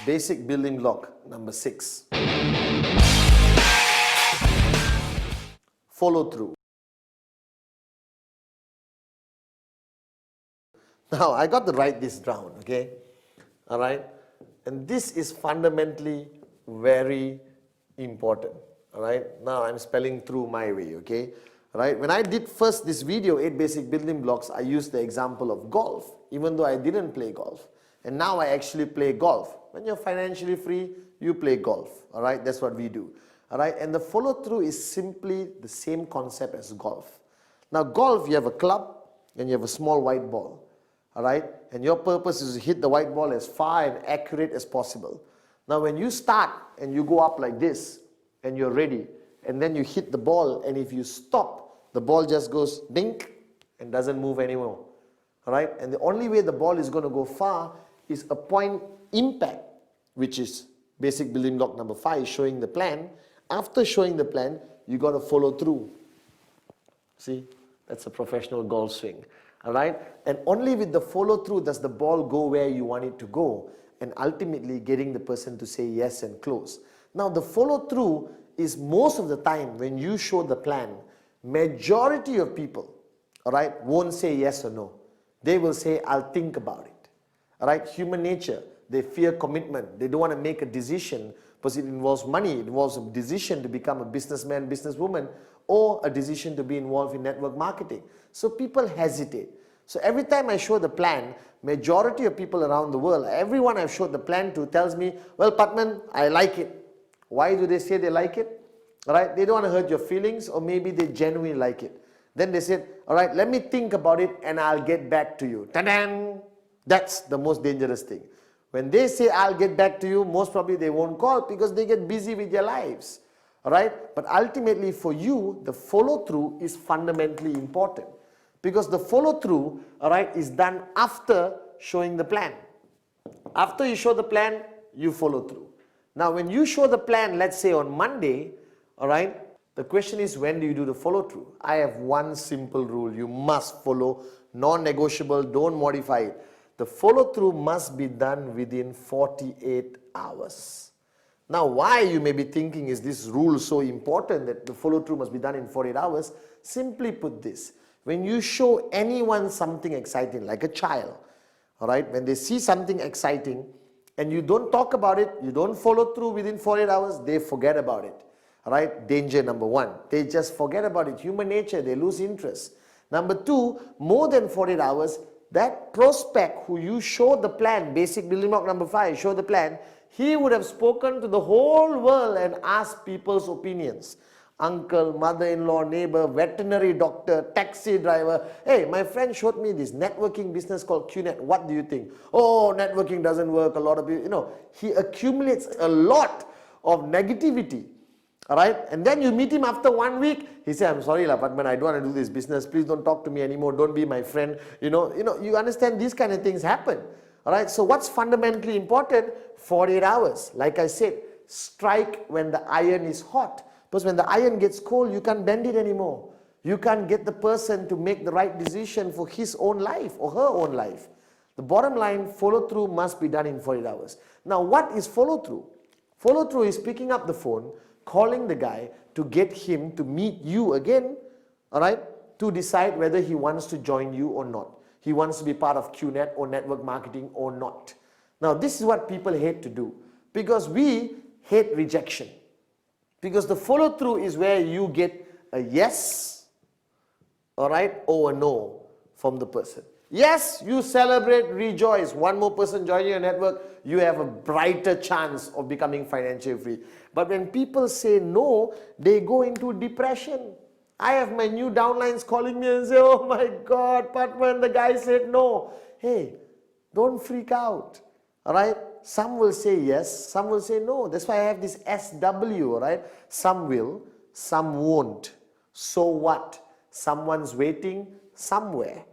basic building block number 6. Follow through. Now, I got to write this down, okay? All right? And this is fundamentally very important, all right? Now, I'm spelling through my way, okay? All right? When I did first this video, 8 basic building blocks, I used the example of golf, even though I didn't play golf. And now I actually play golf. When you're financially free, you play golf, all right? That's what we do, all right? And the follow through is simply the same concept as golf. Now, golf, you have a club and you have a small white ball. All right, and your purpose is to hit the white ball as far and accurate as possible. Now, when you start and you go up like this and you're ready, and then you hit the ball, and if you stop, the ball just goes dink and doesn't move anymore. All right, and the only way the ball is going to go far is a point impact, which is basic building block number 5, showing the plan. After showing the plan, you got to follow through. See, that's a professional golf swing. All right, and only with the follow through does the ball go where you want it to go, and ultimately getting the person to say yes and close. Now, the follow through is most of the time when you show the plan, majority of people, all right, won't say yes or no. They will say, I'll think about it. All right, human nature, they fear commitment. They don't want to make a decision because it involves money. It involves a decision to become a businessman, businesswoman, or a decision to be involved in network marketing. So people hesitate. So every time I show the plan, majority of people around the world, everyone I've showed the plan to tells me, well, Patman, I like it. Why do they say they like it? All right, they don't want to hurt your feelings, or maybe they genuinely like it. Then they said, all right, let me think about it and I'll get back to you. Ta-da! That's the most dangerous thing. When they say I'll get back to you, most probably they won't call because they get busy with their lives. All right, but ultimately for you, the follow through is fundamentally important, because the follow through, all right, is done after showing the plan. After you show the plan, you follow through. Now, when you show the plan, let's say on Monday, all right, the question is, when do you do the follow through? I have one simple rule: you must follow, non-negotiable, don't modify it. The follow through must be done within 48 hours. Now, why, you may be thinking, is this rule so important that the follow through must be done in 48 hours? Simply put this: when you show anyone something exciting, like a child, all right, when they see something exciting and you don't talk about it, you don't follow through within 48 hours, they forget about it. All right, danger number 1, they just forget about it. Human nature, they lose interest. Number 2, more than 48 hours, that prospect who you showed the plan, basic building block number 5, show the plan, he would have spoken to the whole world and asked people's opinions. Uncle, mother-in-law, neighbor, veterinary doctor, taxi driver. Hey, my friend showed me this networking business called QNet. What do you think? Oh, networking doesn't work. A lot of people, he accumulates a lot of negativity. All right, and then you meet him after 1 week. He said, I'm sorry, Patman, I don't want to do this business. Please don't talk to me anymore. Don't be my friend. You understand, these kind of things happen. All right, so what's fundamentally important? 48 hours. Like I said, strike when the iron is hot. Because when the iron gets cold, you can't bend it anymore. You can't get the person to make the right decision for his own life or her own life. The bottom line, follow through must be done in 48 hours. Now, what is follow through? Follow through is picking up the phone, calling the guy to get him to meet you again, all right, to decide whether he wants to join you or not. He wants to be part of QNet or network marketing or not. Now, this is what people hate to do, because we hate rejection. Because the follow through is where you get a yes, all right, or a no from the person. Yes, you celebrate, rejoice. One more person joining your network, you have a brighter chance of becoming financially free. But when people say no, they go into depression. I have my new downlines calling me and say, oh my God, Patman, the guy said no. Hey, don't freak out, all right? Some will say yes, some will say no. That's why I have this SW, all right? Some will, some won't. So what? Someone's waiting somewhere.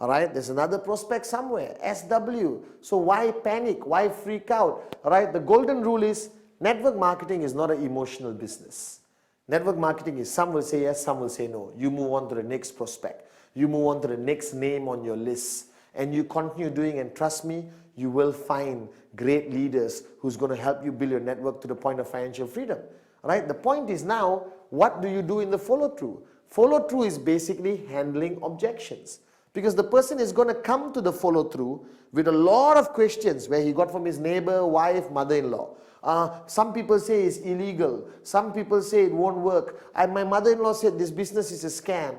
All right, there's another prospect somewhere, SW. So why panic? Why freak out? All right, the golden rule is network marketing is not an emotional business. Network marketing is some will say yes, some will say no. You move on to the next prospect. You move on to the next name on your list. And you continue doing, and trust me, you will find great leaders who's going to help you build your network to the point of financial freedom. All right? The point is now, what do you do in the follow-through? Follow-through is basically handling objections. Because the person is going to come to the follow-through with a lot of questions where he got from his neighbor, wife, mother-in-law. Some people say it's illegal. Some people say it won't work. And my mother-in-law said this business is a scam.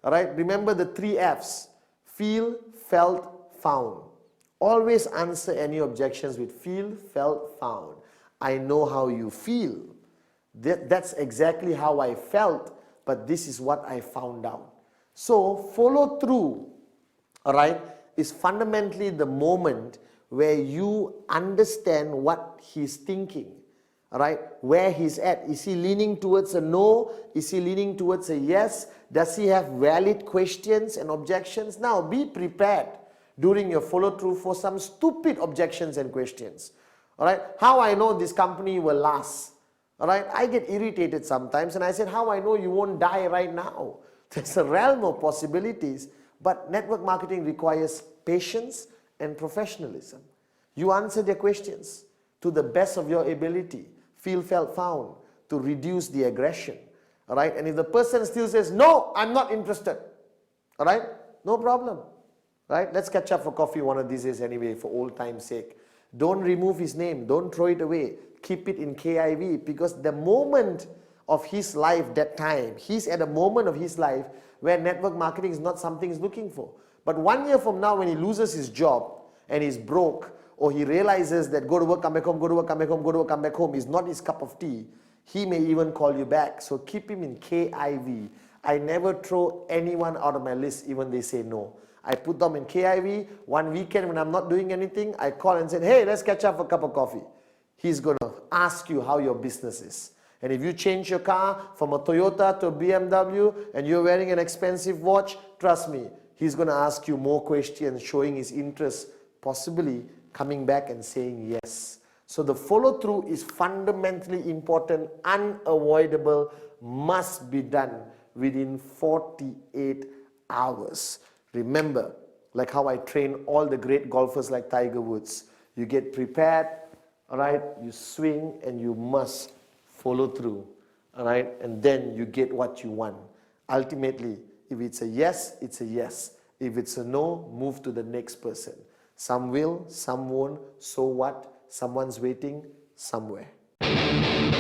All right? Remember the 3 F's. Feel, felt, found. Always answer any objections with feel, felt, found. I know how you feel. That's exactly how I felt, but this is what I found out. So follow through, all right, is fundamentally the moment where you understand what he's thinking, all right, where he's at. Is he leaning towards a no? Is he leaning towards a yes? Does he have valid questions and objections? Now be prepared during your follow through for some stupid objections and questions. All right, how I know this company will last? All right, I get irritated sometimes and I said, how I know you won't die right now? There's a realm of possibilities, but network marketing requires patience and professionalism. You answer their questions to the best of your ability, feel, felt, found, to reduce the aggression. All right, and if the person still says, no, I'm not interested, all right, no problem. Right? Let's catch up for coffee one of these days anyway, for old time's sake. Don't remove his name. Don't throw it away. Keep it in KIV, because the moment of his life, that time, he's at a moment of his life where network marketing is not something he's looking for. But 1 year from now, when he loses his job and he's broke, or he realizes that go to work, come back home, go to work, come back home, go to work, come back home is not his cup of tea, he may even call you back. So keep him in KIV. I never throw anyone out of my list, even they say no. I put them in KIV. One weekend when I'm not doing anything, I call and say, hey, let's catch up for a cup of coffee. He's going to ask you how your business is. And if you change your car from a Toyota to a BMW and you're wearing an expensive watch, trust me, he's going to ask you more questions, showing his interest, possibly coming back and saying yes. So the follow through is fundamentally important, unavoidable, must be done within 48 hours. Remember, like how I train all the great golfers like Tiger Woods, you get prepared, all right, you swing and you must follow through, all right, and then you get what you want. Ultimately, if it's a yes, it's a yes. If it's a no, move to the next person. Some will, some won't, so what? Someone's waiting somewhere.